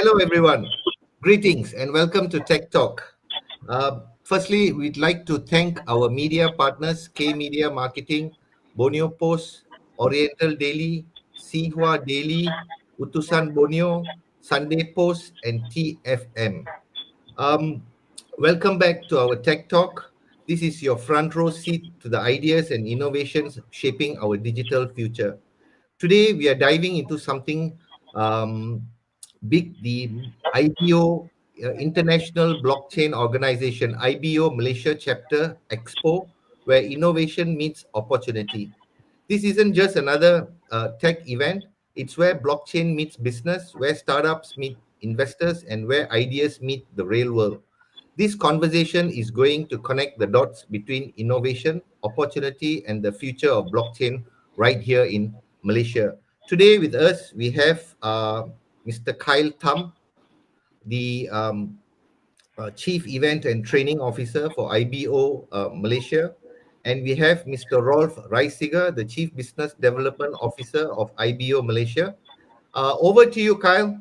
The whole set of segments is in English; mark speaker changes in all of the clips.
Speaker 1: Hello, everyone. Greetings and welcome to Tech Talk. Firstly, we'd like to thank our media partners, K Media Marketing, Borneo Post, Oriental Daily, Sihua Daily, Utusan Borneo, Sunday Post, and TFM. Um, Welcome back to our Tech Talk. This is your front row seat to the ideas and innovations shaping our digital future. Today, we are diving into something um, big, the IBO, International Blockchain Organization, IBO Malaysia chapter Expo, where innovation meets opportunity. This isn't just another tech event, it's where blockchain meets business, where startups meet investors, and where ideas meet the real world. This conversation is going to connect the dots between innovation, opportunity, and the future of blockchain right here in Malaysia. Today with us, we have Mr. Kyle Tam, the Chief Event and Training Officer for IBO Malaysia. And we have Mr. Rolf Reisiger, the Chief Business Development Officer of IBO Malaysia. Over to you, Kyle.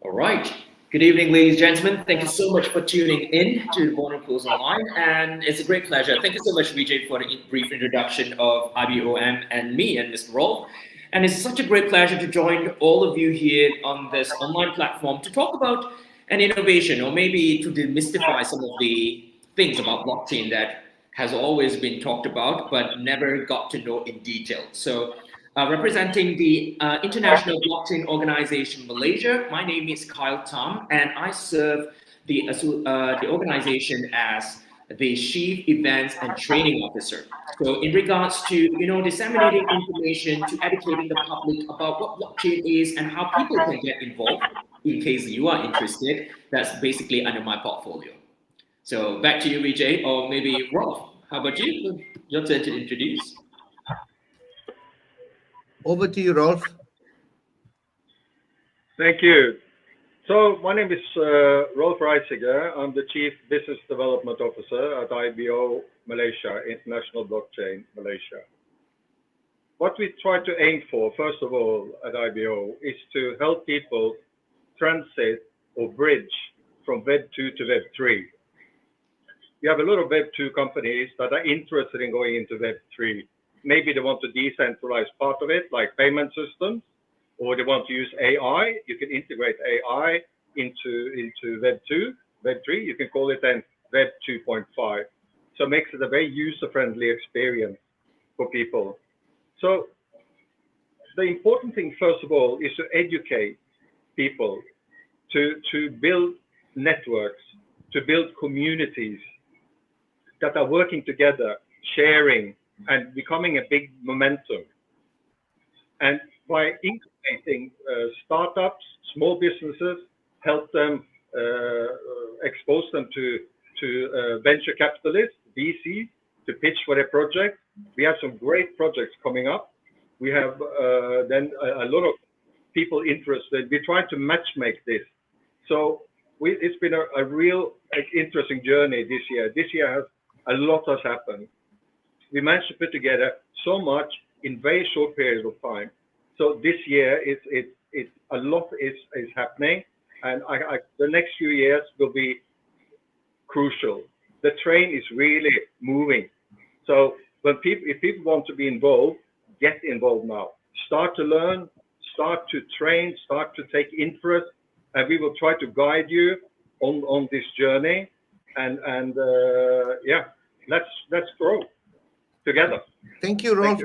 Speaker 2: All right. Good evening, ladies and gentlemen. Thank you so much for tuning in to Borneo Post Online, and it's a great pleasure. Thank you so much, Vijay, for the brief introduction of IBOM and me and Mr. Rolf. And it's such a great pleasure to join all of you here on this online platform to talk about an innovation, or maybe to demystify some of the things about blockchain that has always been talked about but never got to know in detail. So representing the International Blockchain Organization Malaysia, my name is Kyle Tam, and I serve the organization as the Chief Events and Training Officer. So, in regards to disseminating information, to educating the public about what blockchain is and how people can get involved, in case you are interested, that's basically under my portfolio. So, back to you, Vijay, or maybe Rolf. How about you? Your turn to introduce.
Speaker 1: Over to you, Rolf.
Speaker 3: Thank you. So my name is Rolf Reisiger. I'm the Chief Business Development Officer at IBO Malaysia, International Blockchain Malaysia. What we try to aim for, first of all, at IBO is to help people transit or bridge from Web 2 to Web 3. We have a lot of Web 2 companies that are interested in going into Web 3. Maybe they want to decentralize part of it, like payment systems, or they want to use AI. You can integrate AI into Web 2, Web 3. You can call it then Web 2.5. So it makes it a very user-friendly experience for people. So the important thing, first of all, is to educate people, to build networks, to build communities that are working together, sharing, and becoming a big momentum. And by incubating startups, small businesses, help them expose them to venture capitalists, VCs, to pitch for their project. We have some great projects coming up. We have then a lot of people interested. We try to matchmake this. So it's been a real interesting journey this year. This year a lot has happened. We managed to put together so much in very short periods of time. So this year, it's a lot is happening, and the next few years will be crucial. The train is really moving. So if people want to be involved, get involved now. Start to learn, start to train, start to take interest, and we will try to guide you on this journey. And yeah, let's grow together.
Speaker 1: Thank you, Rolf.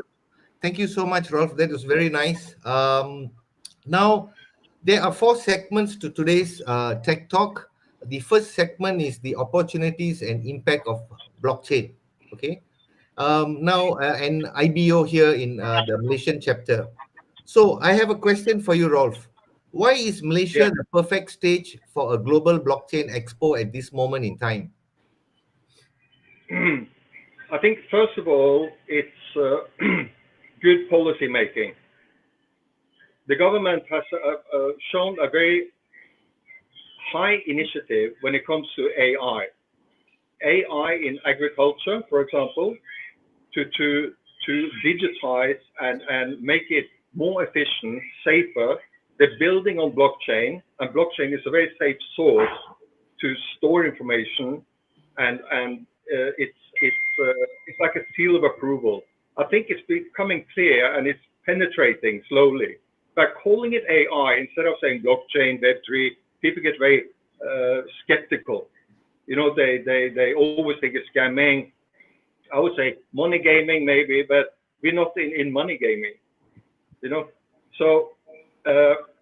Speaker 1: Thank you so much, Rolf. That was very nice. Now, there are 4 segments to today's Tech Talk. The first segment is the opportunities and impact of blockchain. Okay. Now, and IBO here in the Malaysian chapter. So, I have a question for you, Rolf. Why is Malaysia the perfect stage for a global blockchain expo at this moment in time?
Speaker 3: I think, first of all, it's good policy making. The government has shown a very high initiative when it comes to AI. AI in agriculture, for example, to digitize and make it more efficient, safer. they're building on blockchain, and blockchain is a very safe source to store information, and it's like a seal of approval. I think it's becoming clear, and it's penetrating slowly. By calling it AI instead of saying blockchain, Web3, people get very skeptical. You know, they always think it's scamming. I would say money gaming maybe, but we're not in money gaming. You know, so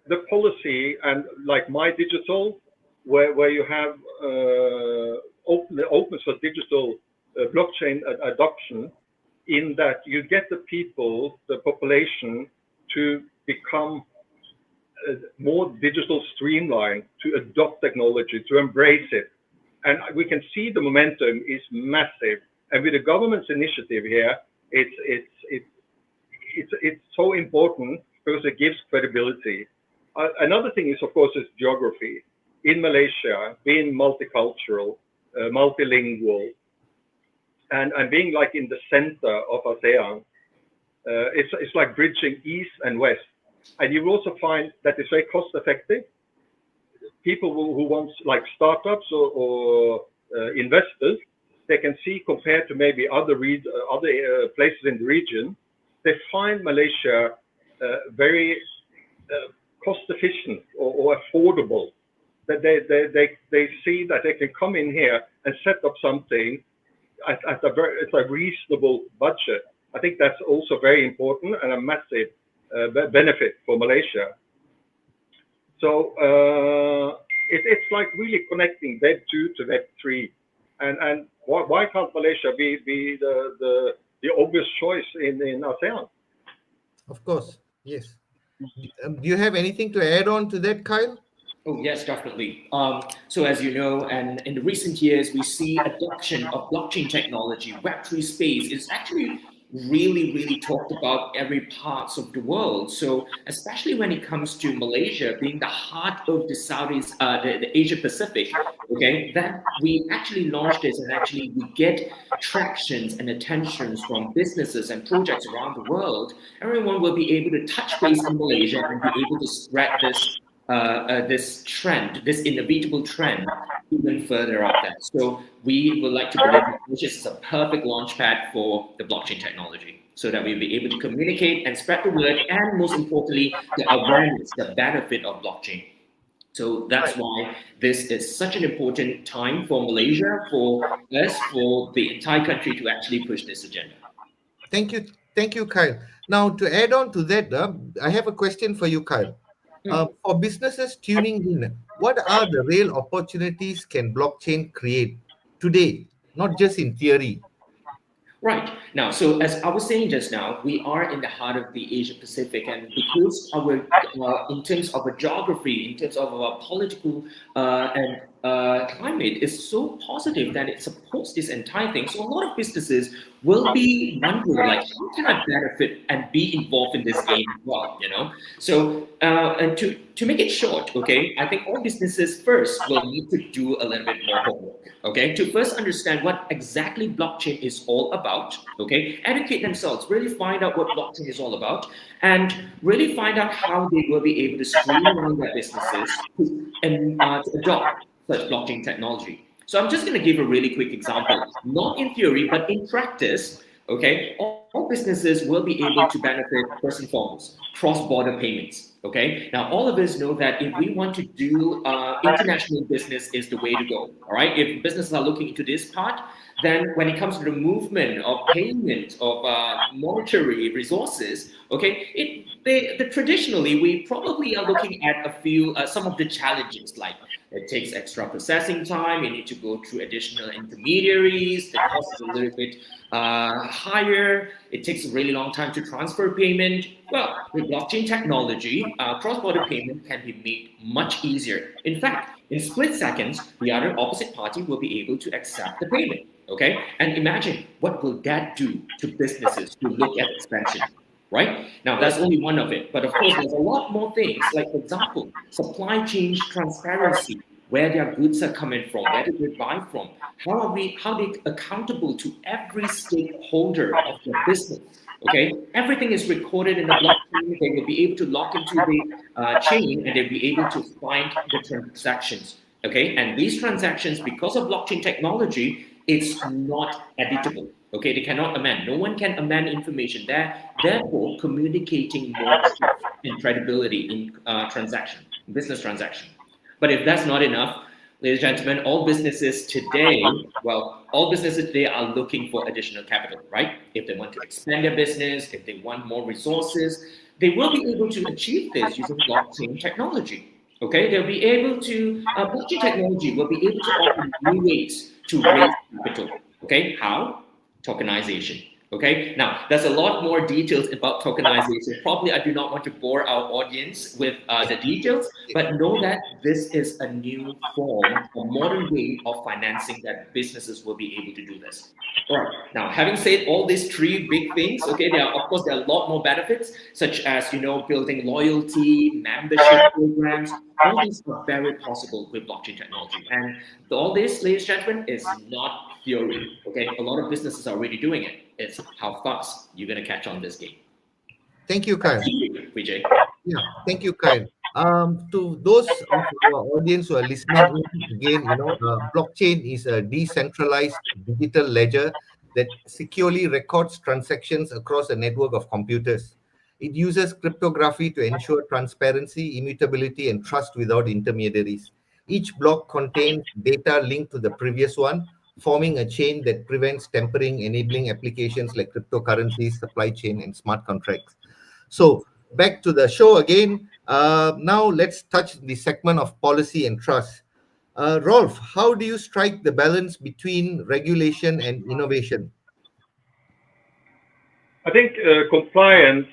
Speaker 3: the policy and like my digital, where you have openness for digital blockchain adoption, in that you get the people, the population, to become more digital streamlined, to adopt technology, to embrace it. And we can see the momentum is massive. And with the government's initiative here, it's so important because it gives credibility. Another thing is, of course, is geography. In Malaysia, being multicultural, multilingual, and being like in the center of ASEAN, it's like bridging east and west. And you will also find that it's very cost effective. People who want like startups or investors, they can see compared to maybe other places in the region, they find Malaysia very cost efficient or affordable. That they see that they can come in here and set up something at a reasonable budget. I think that's also very important and a massive benefit for Malaysia. So it's like really connecting Web 2 to Web 3, and why can't Malaysia be the obvious choice in ASEAN?
Speaker 1: Of course, yes. Do you have anything to add on to that, Kyle?
Speaker 2: Oh, yes, definitely. So as you know, and in the recent years, we see adoption of blockchain technology, Web3 space is actually really talked about every parts of the world. So especially when it comes to Malaysia being the heart of the the Asia Pacific, okay, that we actually launched this, and actually we get tractions and attentions from businesses and projects around the world. Everyone will be able to touch base in Malaysia and be able to spread this trend, this inevitable trend, even further out there. So we would like to believe that Malaysia is a perfect launchpad for the blockchain technology, so that we'll be able to communicate and spread the word, and most importantly, the awareness, the benefit of blockchain. So that's why this is such an important time for Malaysia, for us, for the entire country to actually push this agenda.
Speaker 1: Thank you, Kyle. Now, to add on to that, I have a question for you, Kyle. For businesses tuning in, what are the real opportunities can blockchain create today, not just in theory?
Speaker 2: Right. Now, so as I was saying just now, we are in the heart of the Asia Pacific, and because our, in terms of our geography, in terms of our political and climate is so positive that it supports this entire thing. So a lot of businesses will be wondering, like, how can I benefit and be involved in this game as well, you know? So, and to make it short, okay, I think all businesses first will need to do a little bit more homework, okay, to first understand what exactly blockchain is all about, okay, educate themselves, really find out what blockchain is all about, and really find out how they will be able to streamline their businesses and to adopt such blockchain technology. So I'm just going to give a really quick example, not in theory, but in practice, okay, all businesses will be able to benefit first and foremost, cross-border payments, okay? Now, all of us know that if we want to do international business is the way to go, all right? If businesses are looking into this part, then when it comes to the movement of payment of monetary resources, okay, traditionally, we probably are looking at a few, some of the challenges, like it takes extra processing time, you need to go through additional intermediaries, the cost is a little bit higher, it takes a really long time to transfer payment. Well, with blockchain technology, cross-border payment can be made much easier. In fact, in split seconds, the other opposite party will be able to accept the payment, okay? And imagine, what will that do to businesses who look at expansion? Right? Now, that's only one of it. But of course, there's a lot more things, like, for example, supply chain transparency, where their goods are coming from, where do they buy from, how they accountable to every stakeholder of their business, Okay, everything is recorded in the blockchain. They will be able to log into the chain and they'll be able to find the transactions. Okay, and these transactions, because of blockchain technology, it's not editable. Okay, they cannot amend. No one can amend information. Therefore, communicating more trust and credibility in business transaction. But if that's not enough, ladies and gentlemen, all businesses today are looking for additional capital, right? If they want to expand their business, if they want more resources, they will be able to achieve this using blockchain technology. Okay, they'll be able to, blockchain technology will be able to offer new ways to raise capital. Okay, how? Tokenization. Okay, now there's a lot more details about tokenization. Probably I do not want to bore our audience with the details, but know that this is a new form, a modern way of financing that businesses will be able to do this. All right. Now, having said all these three big things, okay, there are a lot more benefits, such as building loyalty, membership programs. All these are very possible with blockchain technology, and all this, ladies and gentlemen, is not theory. Okay, a lot of businesses are already doing it. It's how fast you're gonna catch on this game.
Speaker 1: Thank you, Kyle.
Speaker 2: Vijay.
Speaker 1: Yeah, thank you, Kyle. To those of our audience who are listening in, again, blockchain is a decentralized digital ledger that securely records transactions across a network of computers. It uses cryptography to ensure transparency, immutability, and trust without intermediaries. Each block contains data linked to the previous one, forming a chain that prevents tampering, enabling applications like cryptocurrencies, supply chain, and smart contracts. So, back to the show again. Now let's touch the segment of policy and trust. Rolf, how do you strike the balance between regulation and innovation?
Speaker 3: I think compliance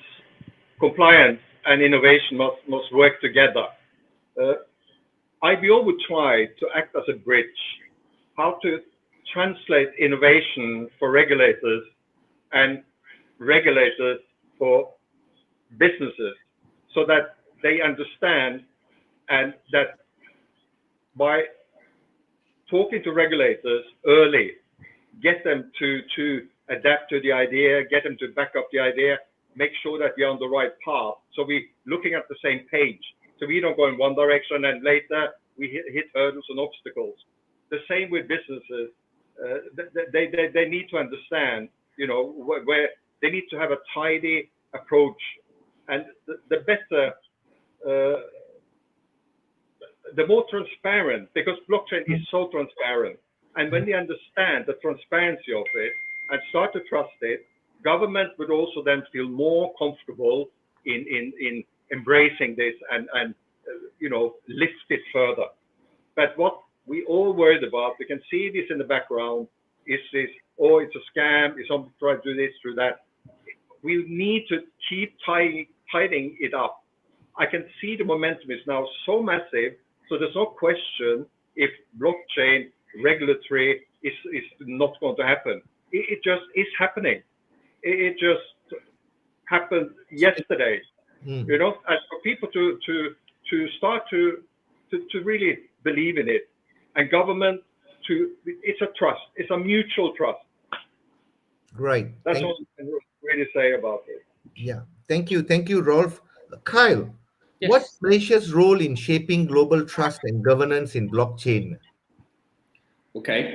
Speaker 3: and innovation must work together. Uh, IBO would try to act as a bridge, how to translate innovation for regulators and regulators for businesses so that they understand, and that by talking to regulators early, get them to adapt to the idea, get them to back up the idea, make sure that we're on the right path. So we're looking at the same page. So we don't go in one direction and later we hit hurdles and obstacles. The same with businesses. They need to understand, where they need to have a tidy approach. And the better, the more transparent, because blockchain is so transparent. And when they understand the transparency of it and start to trust it, government would also then feel more comfortable in embracing this and lift it further. But what we all worried about, we can see this in the background, is this, oh, it's a scam, is somebody trying to do this, do that. We need to keep tidying it up. I can see the momentum is now so massive, so there's no question if blockchain regulatory is not going to happen. It just is happening. It just happened yesterday. And for people to start to really believe in it, and government it's a trust, it's a mutual trust.
Speaker 1: Right.
Speaker 3: That's all I can really say about it.
Speaker 1: Yeah. Thank you, Rolf. Kyle,
Speaker 2: Yes.
Speaker 1: what's Malaysia's role in shaping global trust and governance in blockchain?
Speaker 2: Okay.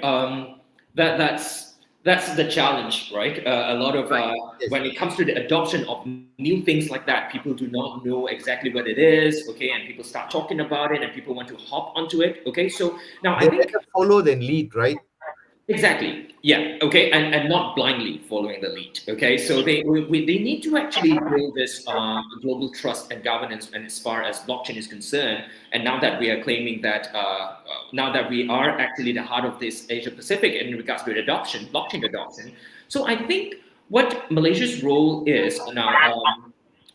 Speaker 2: That's the challenge, right? A lot of
Speaker 1: Yes.
Speaker 2: when it comes to the adoption of new things like that, people do not know exactly what it is. Okay, and people start talking about it, and people want to hop onto it. Okay, so now
Speaker 1: They
Speaker 2: I think
Speaker 1: better follow than lead, right?
Speaker 2: exactly, yeah, okay, and not blindly following the lead. Okay, so they need to actually build this global trust and governance, and as far as blockchain is concerned. And now that we are claiming that, now that we are actually the heart of this Asia Pacific in regards to adoption, blockchain adoption. So I think what Malaysia's role is now.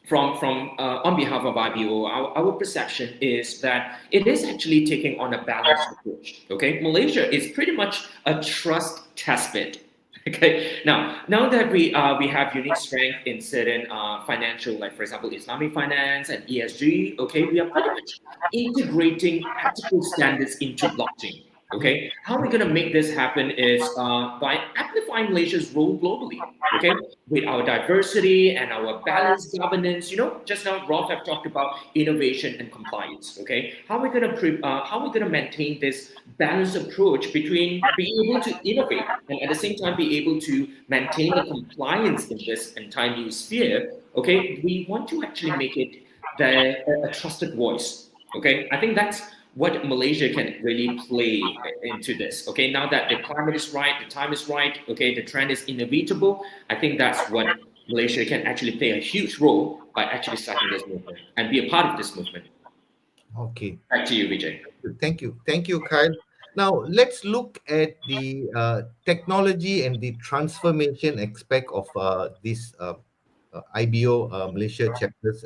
Speaker 2: From on behalf of IBO, our perception is that it is actually taking on a balanced approach. Okay, Malaysia is pretty much a trust testbed. Okay, now that we have unique strength in certain financial, like for example Islamic finance and ESG. Okay, we are pretty much integrating ethical standards into blockchain. Okay, how we're going to make this happen is by amplifying Malaysia's role globally. Okay, with our diversity and our balanced governance. Just now Rolf have talked about innovation and compliance. Okay, how we're going to maintain this balanced approach between being able to innovate and at the same time be able to maintain the compliance in this entire new sphere. Okay, we want to actually make it a trusted voice. Okay, I think that's what Malaysia can really play into this. Okay, now that the climate is right, the time is right, okay, the trend is inevitable, I think that's what Malaysia can actually play a huge role by actually starting this movement and be a part of this movement.
Speaker 1: Okay.
Speaker 2: Back to you, Vijay.
Speaker 1: Thank you. Thank you, Kyle. Now, let's look at the technology and the transformation aspect of this IBO Malaysia chapters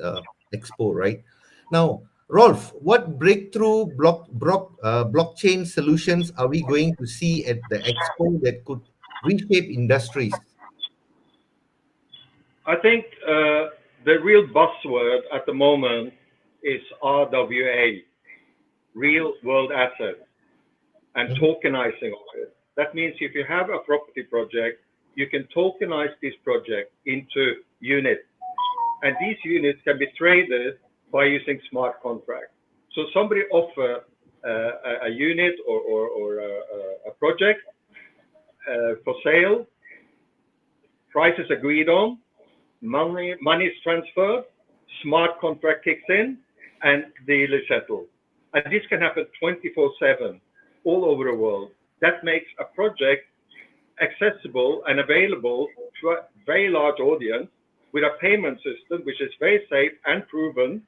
Speaker 1: Expo, right? Now, Rolf, what breakthrough blockchain solutions are we going to see at the Expo that could reshape industries?
Speaker 3: I think the real buzzword at the moment is RWA, real world assets, and
Speaker 1: Mhm.
Speaker 3: tokenizing of it. That means if you have a property project, you can tokenize this project into units, and these units can be traded by using smart contracts. So somebody offer a unit or a project for sale, price is agreed on, money is transferred, smart contract kicks in, and deal is settled. And this can happen 24/7 all over the world. That makes a project accessible and available to a very large audience with a payment system which is very safe and proven.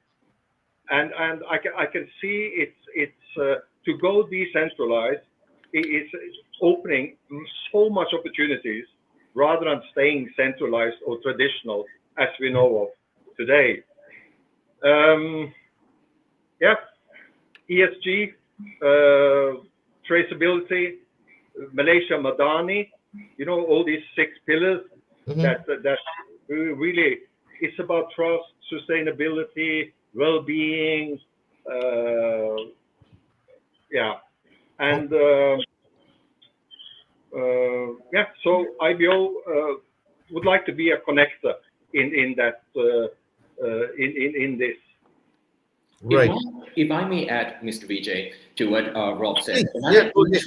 Speaker 3: And I can see it's to go decentralized. It's opening so much opportunities rather than staying centralized or traditional as we know of today. Yeah, ESG, traceability, Malaysia Madani, all these 6 pillars
Speaker 1: Mhm.
Speaker 3: that really it's about trust, sustainability, well-being, yeah, and yeah. So IBO would like to be a connector in that in this.
Speaker 2: If
Speaker 1: Right.
Speaker 2: I, if I may add, Mr. Vijay, to what Rob said,
Speaker 1: Please, yeah, go ahead.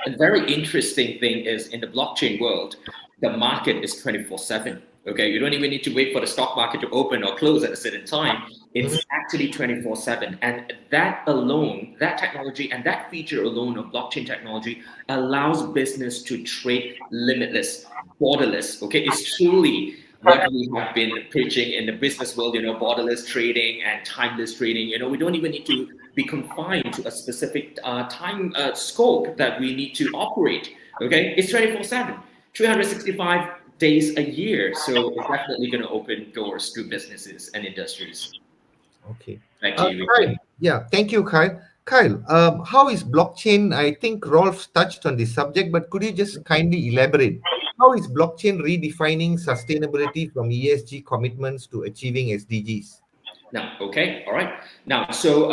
Speaker 2: a very interesting thing is in the blockchain world, the market is 24/7. Okay, you don't even need to wait for the stock market to open or close at a certain time.
Speaker 1: Mhm.
Speaker 2: It's actually 24/7. And that alone, that technology and that feature alone of blockchain technology allows business to trade limitless, borderless. Okay, it's truly what we have been preaching in the business world, borderless trading and timeless trading. We don't even need to be confined to a specific time scope that we need to operate. Okay, it's 24/7, 365 days a year. So it's definitely going to open doors to businesses and industries.
Speaker 1: Okay.
Speaker 2: Back to you,
Speaker 1: Kyle,
Speaker 2: Vijay.
Speaker 1: yeah, thank you, Kyle. Kyle, how is blockchain? I think Rolf touched on this subject, but could you just kindly elaborate? How is blockchain redefining sustainability from ESG commitments to achieving SDGs?
Speaker 2: Now, okay, all right. Now, so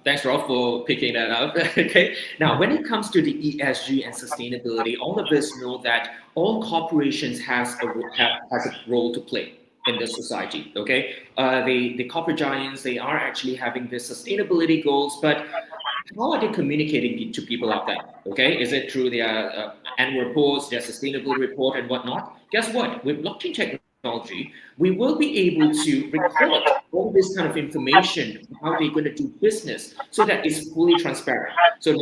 Speaker 2: thanks, Rolf, for picking that up. Okay. Now, when it comes to the ESG and sustainability, all of us know that all corporations has a role to play in the society. Okay. The corporate giants, they are actually having the sustainability goals, but how are they communicating it to people out there? Okay, is it through their annual reports, their sustainability report, and whatnot? Guess what? With blockchain technology, we will be able to record all this kind of information, how they're going to do business, so that it's fully transparent. So,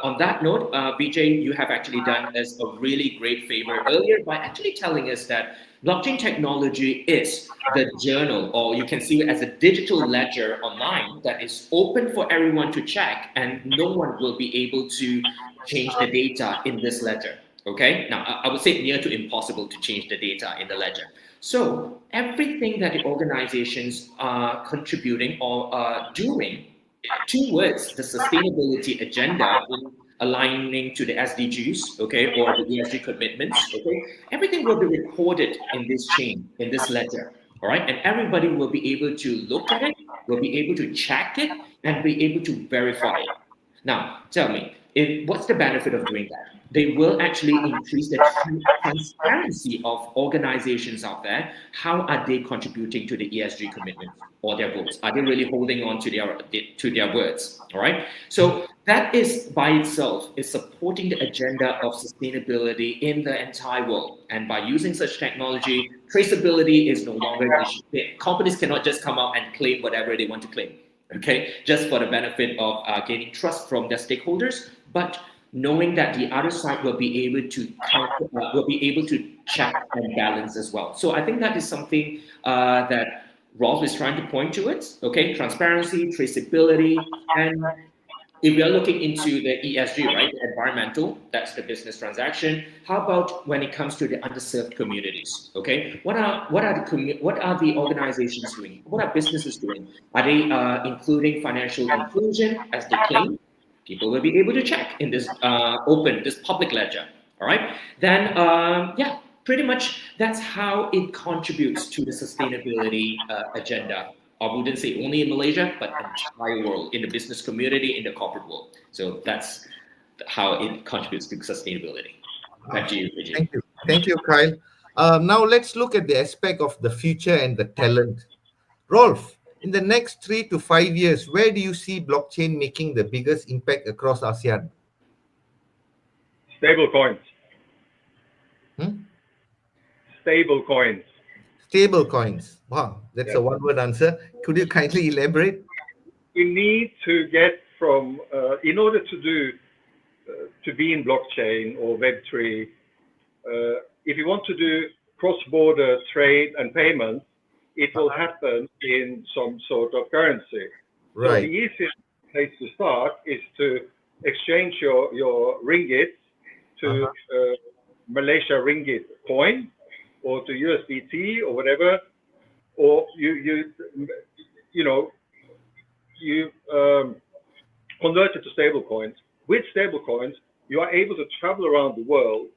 Speaker 2: on that note, Vijay, you have actually done us a really great favor earlier by actually telling us that blockchain technology is the journal, or you can see it as a digital ledger online that is open for everyone to check, and no one will be able to change the data in this ledger. Okay, now I would say near to impossible to change the data in the ledger. So everything that the organizations are contributing or are doing towards the sustainability agenda in aligning to the SDGs, okay, or the ESG commitments, okay, everything will be recorded in this chain, in this ledger, all right, and everybody will be able to look at it, will be able to check it, and be able to verify it. Now, tell me, what's the benefit of doing that? They will actually increase the transparency of organizations out there. How are they contributing to the ESG commitments or their goals? Are they really holding on to their words? All right. So that is by itself is supporting the agenda of sustainability in the entire world. And by using such technology, traceability is no longer an issue. Companies cannot just come out and claim whatever they want to claim, okay, just for the benefit of gaining trust from their stakeholders, but knowing that the other side will be able to will be able to check and balance as well. So I think that is something that Rolf is trying to point to it. Okay, transparency, traceability, and if we are looking into the ESG, right, the environmental, that's the business transaction. How about when it comes to the underserved communities? Okay, what are the organizations doing? What are businesses doing? Are they including financial inclusion as they claim? People will be able to check in this this public ledger. All right, then yeah, pretty much that's how it contributes to the sustainability agenda. I wouldn't say only in Malaysia, but entire world, in the business community, in the corporate world. So that's how it contributes to sustainability. Back to you, Vijay.
Speaker 1: Thank you, Kyle. Now let's look at the aspect of the future and the talent. Rolf, in the next 3 to 5 years, where do you see blockchain making the biggest impact across ASEAN?
Speaker 3: Stable coins.
Speaker 1: Hmm?
Speaker 3: Stable coins.
Speaker 1: Stable coins. Wow, that's
Speaker 3: Yeah.
Speaker 1: a one-word answer. Could you kindly elaborate?
Speaker 3: We need to get from, in order to do, to be in blockchain or Web3, if you want to do cross-border trade and payments, it will happen in some sort of currency. So the
Speaker 1: Right.
Speaker 3: easiest place to start is to exchange your ringgit to Malaysia ringgit coin or to USDT or whatever, or you know you convert it to stable coins. With stable coins, you are able to travel around the world.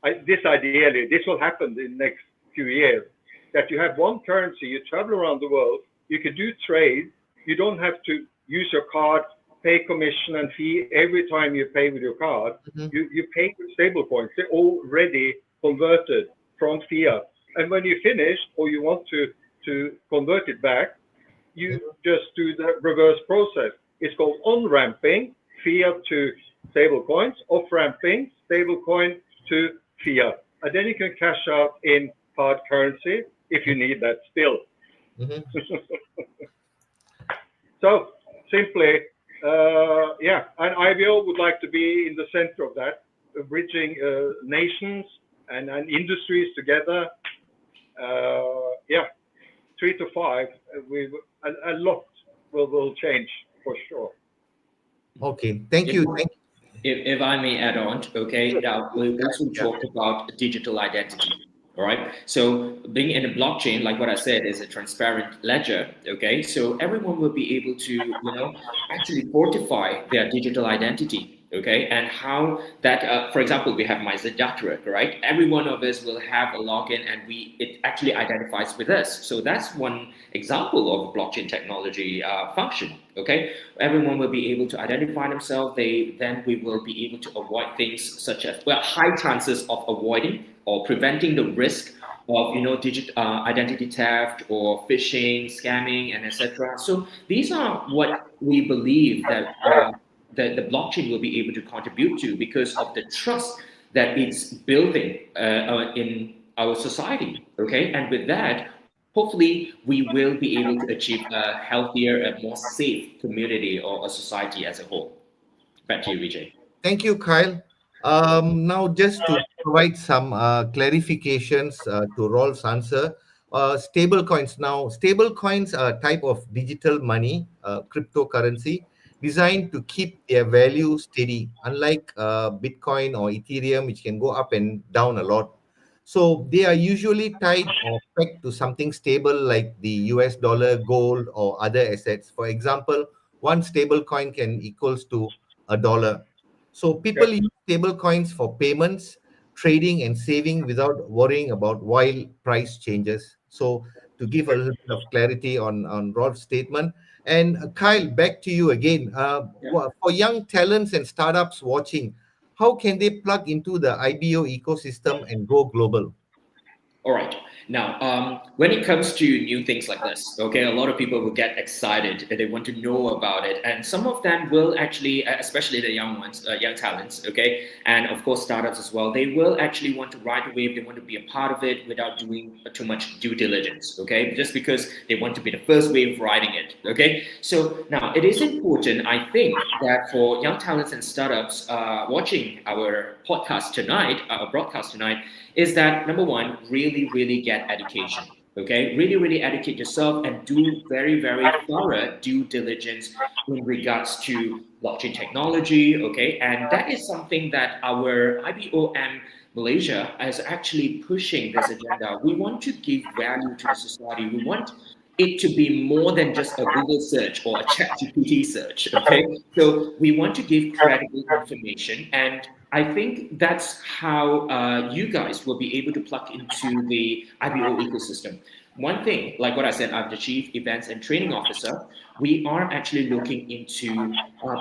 Speaker 3: Ideally, this will happen in the next few years, that you have one currency, you travel around the world, you can do trade, you don't have to use your card, pay commission and fee every time you pay with your card. You pay with stable coins. They're already converted from fiat. And when you finish or you want to convert it back, you just do the reverse process. It's called on-ramping, fiat to stable coins, off-ramping, stable coin to fiat. And then you can cash out in hard currency if you need that still. So simply, yeah, and IBO would like to be in the center of that, bridging nations and industries together. Yeah, 3 to 5, a lot will change for sure.
Speaker 1: Okay, thank you. Thank
Speaker 2: If I may add on, okay, now we also talked about digital identity. All right. So being in a blockchain, like what I said, is a transparent ledger. Okay. So everyone will be able to, actually fortify their digital identity. Okay. And how that, for example, we have MyZajatra, right? Every one of us will have a login and it actually identifies with us. So that's one example of blockchain technology function. Okay. Everyone will be able to identify themselves. Then we will be able to avoid things such as, well, high chances of avoiding or preventing the risk of identity theft or phishing, scamming, and etc. So these are what we believe that the blockchain will be able to contribute to because of the trust that it's building in our society. Okay, and with that, hopefully we will be able to achieve a healthier and more safe community or a society as a whole. Back to you, Vijay.
Speaker 1: Thank you, Kyle. Now, just to provide some clarifications to Rolf's answer, stable coins. Now, stable coins are a type of digital money, cryptocurrency, designed to keep their value steady, unlike Bitcoin or Ethereum, which can go up and down a lot. So they are usually tied or pegged to something stable like the US dollar, gold, or other assets. For example, one stable coin can equals to $1. So people
Speaker 3: Yeah.
Speaker 1: use stable coins for payments, trading, and saving without worrying about wild price changes. So to give a little bit of clarity on Rod's statement, And Kyle, back to you again.
Speaker 2: Yeah.
Speaker 1: For young talents and startups watching, how can they plug into the IBO ecosystem and go global?
Speaker 2: All right. Now, when it comes to new things like this, okay, a lot of people will get excited and they want to know about it, and some of them will actually, especially the young ones, young talents, okay, and of course startups as well. They will actually want to ride the wave. They want to be a part of it without doing too much due diligence, okay, just because they want to be the first wave riding it, okay. So now it is important, I think, that for young talents and startups watching our podcast tonight, our broadcast tonight, is that number one, really get education. Okay, really educate yourself and do very thorough due diligence in regards to blockchain technology. Okay, and that is something that our IBOM Malaysia is actually pushing this agenda. We want to give value to the society. We want it to be more than just a Google search or a ChatGPT search. Okay, so we want to give credible information, and I think that's how you guys will be able to plug into the IBO ecosystem. One thing, like what I said, I'm the Chief Events and Training Officer. We are actually looking into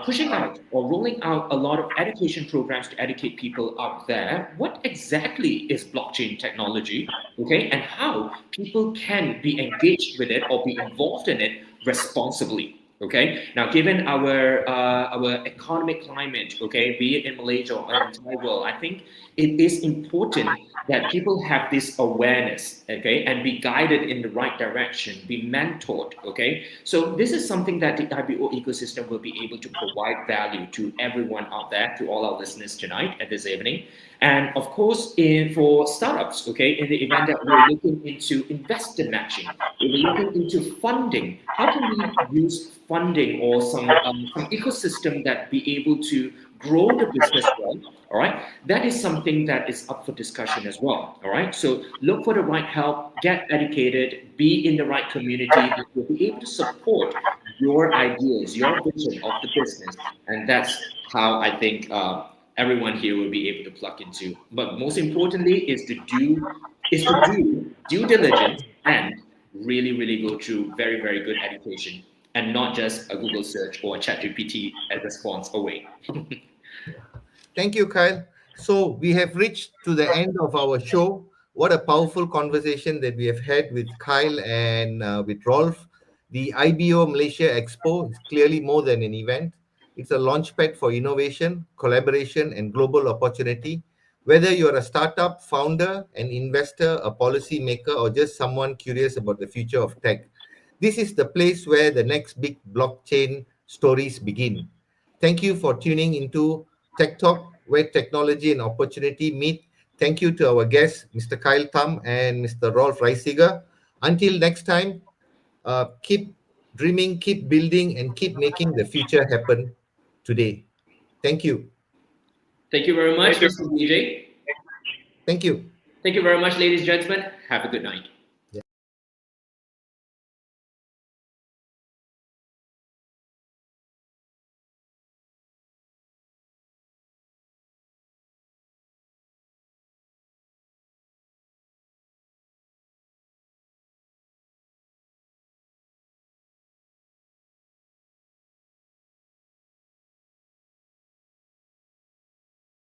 Speaker 2: pushing out or rolling out a lot of education programs to educate people out there. What exactly is blockchain technology? Okay, and how people can be engaged with it or be involved in it responsibly. Okay. Now, given our economic climate, okay, be it in Malaysia or in the entire world, I think it is important that people have this awareness, okay, and be guided in the right direction, be mentored, okay. So this is something that the IBO ecosystem will be able to provide value to everyone out there, to all our listeners tonight at this evening. And of course, for startups, okay, in the event that we're looking into investor matching, we're looking into funding. How can we use funding or some ecosystem that be able to grow the business well? All right, that is something that is up for discussion as well. All right, so look for the right help, get educated, be in the right community that will be able to support your ideas, your vision of the business, and that's how I think everyone here will be able to plug into. But most importantly, is to do due diligence and really go through very good education and not just a Google search or a ChatGPT as response away.
Speaker 1: Thank you, Kyle. So we have reached to the end of our show. What a powerful conversation that we have had with Kyle and with Rolf. The IBO Malaysia Expo is clearly more than an event. It's a launchpad for innovation, collaboration, and global opportunity. Whether you're a startup, founder, an investor, a policy maker, or just someone curious about the future of tech, this is the place where the next big blockchain stories begin. Thank you for tuning into Tech Talk, where technology and opportunity meet. Thank you to our guests, Mr. Kyle Tam and Mr. Rolf Reisiger. Until next time, keep dreaming, keep building, and keep making the future happen today. Thank you.
Speaker 2: Thank you very much,
Speaker 3: Thank you.
Speaker 2: Mr. DJ.
Speaker 1: Thank you.
Speaker 2: Thank you very much, ladies and gentlemen. Have a good night.